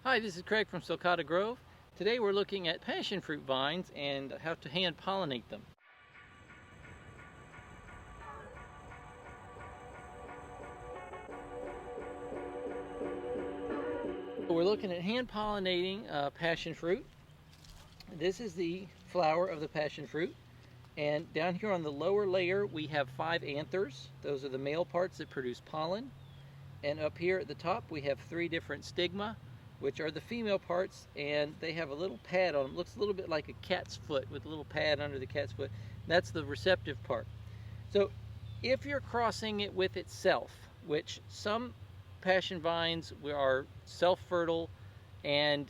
Hi, this is Craig from Sulcata Grove. Today we're looking at passion fruit vines and how to hand pollinate them. We're looking at hand pollinating passion fruit. This is the flower of the passion fruit, and down here on the lower layer we have 5 anthers. Those are the male parts that produce pollen, and up here at the top we have 3 different stigma, which are the female parts, and they have a little pad on them. It looks a little bit like a cat's foot with a little pad under the cat's foot. That's the receptive part. So if you're crossing it with itself, which some passion vines are self-fertile, and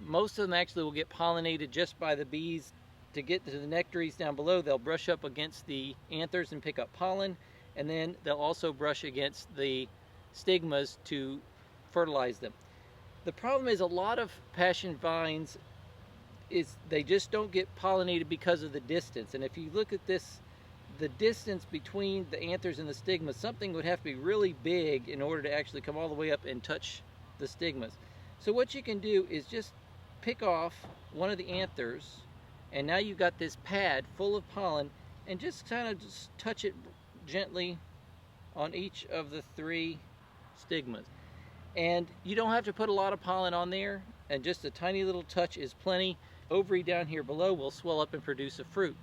most of them actually will get pollinated just by the bees. To get to the nectaries down below, they'll brush up against the anthers and pick up pollen, and then they'll also brush against the stigmas to fertilize them. The problem is a lot of passion vines they just don't get pollinated because of the distance. And if you look at this, the distance between the anthers and the stigmas, something would have to be really big in order to actually come all the way up and touch the stigmas. So what you can do is just pick off one of the anthers, and now you've got this pad full of pollen, and just kind of just touch it gently on each of the 3 stigmas. And you don't have to put a lot of pollen on there, and just a tiny little touch is plenty. Ovary down here below will swell up and produce a fruit.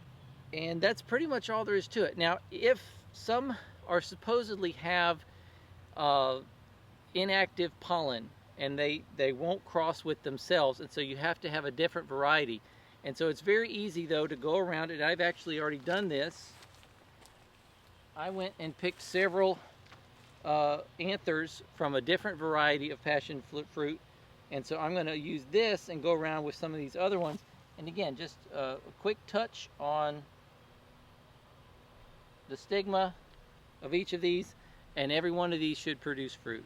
And that's pretty much all there is to it. Now, if some are supposedly have inactive pollen, and they won't cross with themselves, and so you have to have a different variety. And so it's very easy though to go around it. I've actually already done this. I went and picked several anthers from a different variety of passion fruit, and so I'm going to use this and go around with some of these other ones. And again, just a quick touch on the stigma of each of these, and every one of these should produce fruit.